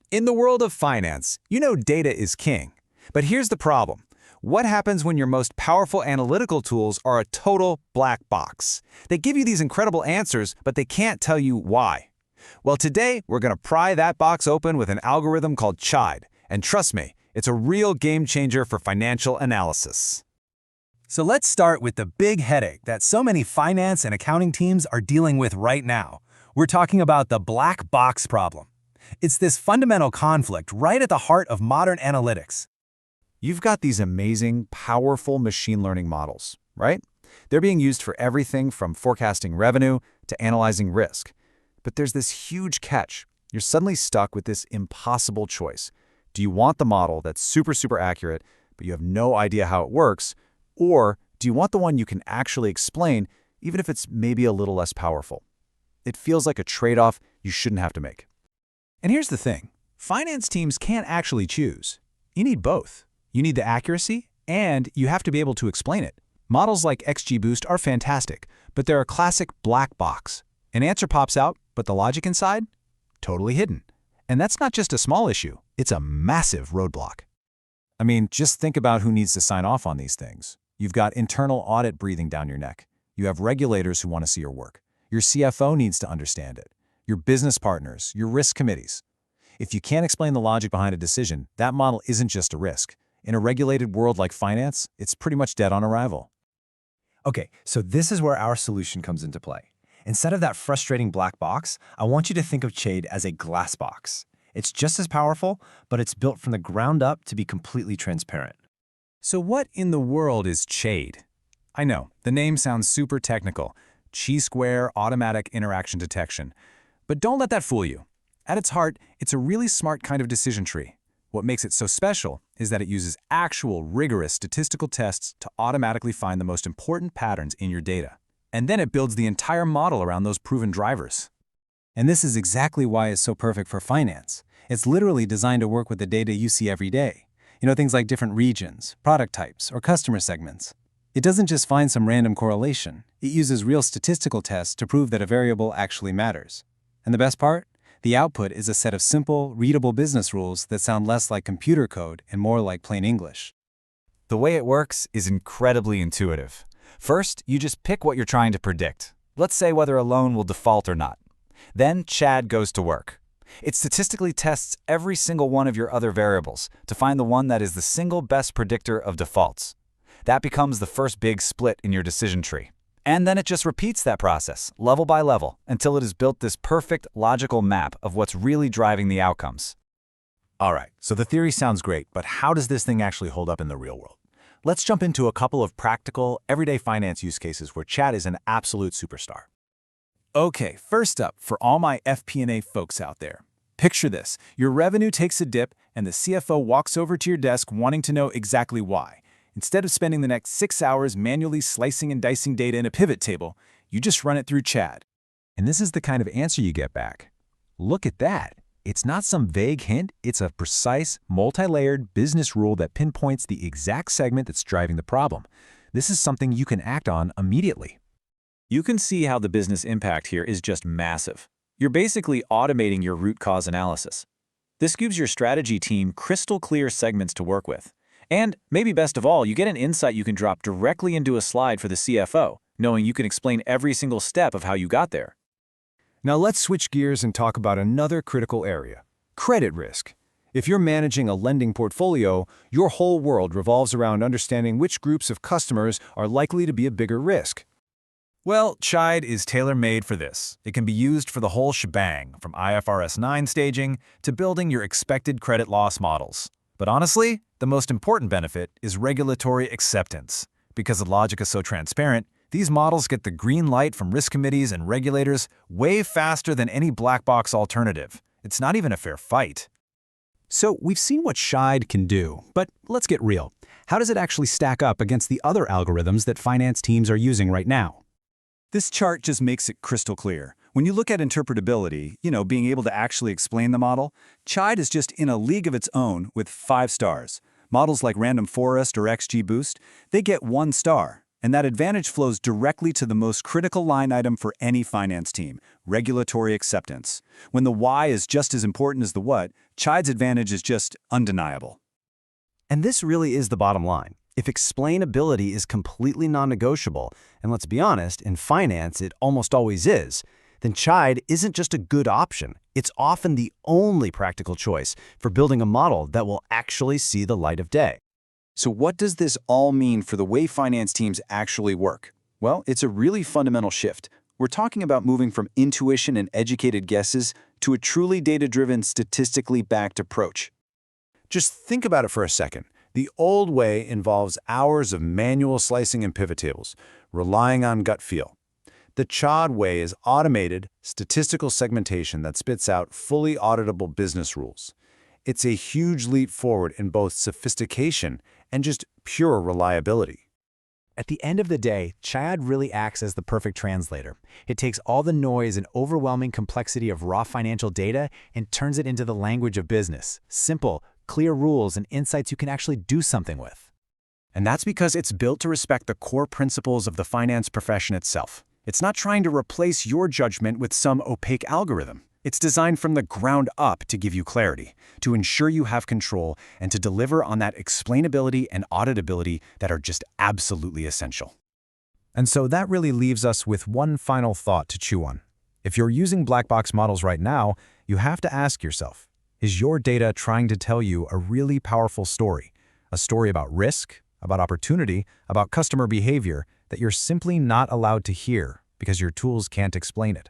In the world of finance, you know data is king. But here's the problem. What happens when your most powerful analytical tools are a total black box? They give you these incredible answers, but they can't tell you why. Well, today, we're going to pry that box open with an algorithm called CHAID. And trust me, it's a real game changer for financial analysis. So let's start with the big headache that so many finance and accounting teams are dealing with right now. We're talking about the black box problem. It's this fundamental conflict right at the heart of modern analytics. You've got these amazing, powerful machine learning models, right? They're being used for everything from forecasting revenue to analyzing risk. But there's this huge catch. You're suddenly stuck with this impossible choice. Do you want the model that's super accurate, but you have no idea how it works? Or do you want the one you can actually explain, even if it's maybe a little less powerful? It feels like a trade-off you shouldn't have to make. And here's the thing. Finance teams can't actually choose. You need both. You need the accuracy, and you have to be able to explain it. Models like XGBoost are fantastic, but they're a classic black box. An answer pops out, but the logic inside? Totally hidden. And that's not just a small issue, it's a massive roadblock. I mean, just think about who needs to sign off on these things. You've got internal audit breathing down your neck. You have regulators who want to see your work. Your CFO needs to understand it. Your business partners, your risk committees. If you can't explain the logic behind a decision, that model isn't just a risk. In a regulated world like finance, it's pretty much dead on arrival. Okay, so this is where our solution comes into play. Instead of that frustrating black box, I want you to think of CHAID as a glass box. It's just as powerful, but it's built from the ground up to be completely transparent. So what in the world is CHAID? I know, the name sounds super technical. Chi-square automatic interaction detection. But don't let that fool you. At its heart, it's a really smart kind of decision tree. What makes it so special is that it uses actual rigorous statistical tests to automatically find the most important patterns in your data. And then it builds the entire model around those proven drivers. And this is exactly why it's so perfect for finance. It's literally designed to work with the data you see every day. You know, things like different regions, product types, or customer segments. It doesn't just find some random correlation. It uses real statistical tests to prove that a variable actually matters. And the best part? The output is a set of simple, readable business rules that sound less like computer code and more like plain English. The way it works is incredibly intuitive. First, you just pick what you're trying to predict. Let's say whether a loan will default or not. Then CHAID goes to work. It statistically tests every single one of your other variables to find the one that is the single best predictor of defaults. That becomes the first big split in your decision tree. And then it just repeats that process, level by level, until it has built this perfect logical map of what's really driving the outcomes. All right, so the theory sounds great, but how does this thing actually hold up in the real world? Let's jump into a couple of practical, everyday finance use cases where CHAID is an absolute superstar. Okay, first up, for all my FP&A folks out there, picture this. Your revenue takes a dip, and the CFO walks over to your desk wanting to know exactly why. Instead of spending the next 6 hours manually slicing and dicing data in a pivot table, you just run it through CHAID. And this is the kind of answer you get back. Look at that. It's not some vague hint, it's a precise, multi-layered business rule that pinpoints the exact segment that's driving the problem. This is something you can act on immediately. You can see how the business impact here is just massive. You're basically automating your root cause analysis. This gives your strategy team crystal clear segments to work with. And, maybe best of all, you get an insight you can drop directly into a slide for the CFO, knowing you can explain every single step of how you got there. Now let's switch gears and talk about another critical area, credit risk. If you're managing a lending portfolio, your whole world revolves around understanding which groups of customers are likely to be a bigger risk. Well, CHAID is tailor-made for this. It can be used for the whole shebang, from IFRS 9 staging to building your expected credit loss models. But honestly, the most important benefit is regulatory acceptance. Because the logic is so transparent, these models get the green light from risk committees and regulators way faster than any black box alternative. It's not even a fair fight. So we've seen what CHAID can do, but let's get real. How does it actually stack up against the other algorithms that finance teams are using right now? This chart just makes it crystal clear. When you look at interpretability, being able to actually explain the model, CHAID is just in a league of its own with 5 stars. Models like Random Forest or XGBoost, they get 1 star. And that advantage flows directly to the most critical line item for any finance team, regulatory acceptance. When the why is just as important as the what, CHAID's advantage is just undeniable. And this really is the bottom line. If explainability is completely non-negotiable, and let's be honest, in finance it almost always is, then CHAID isn't just a good option. It's often the only practical choice for building a model that will actually see the light of day. So what does this all mean for the way finance teams actually work? Well, it's a really fundamental shift. We're talking about moving from intuition and educated guesses to a truly data-driven, statistically backed approach. Just think about it for a second. The old way involves hours of manual slicing and pivot tables, relying on gut feel. The CHAID way is automated, statistical segmentation that spits out fully auditable business rules. It's a huge leap forward in both sophistication and just pure reliability. At the end of the day, CHAID really acts as the perfect translator. It takes all the noise and overwhelming complexity of raw financial data and turns it into the language of business. Simple, clear rules and insights you can actually do something with. And that's because it's built to respect the core principles of the finance profession itself. It's not trying to replace your judgment with some opaque algorithm. It's designed from the ground up to give you clarity, to ensure you have control, and to deliver on that explainability and auditability that are just absolutely essential. And so that really leaves us with one final thought to chew on. If you're using black box models right now, you have to ask yourself, is your data trying to tell you a really powerful story? A story about risk, about opportunity, about customer behavior that you're simply not allowed to hear because your tools can't explain it?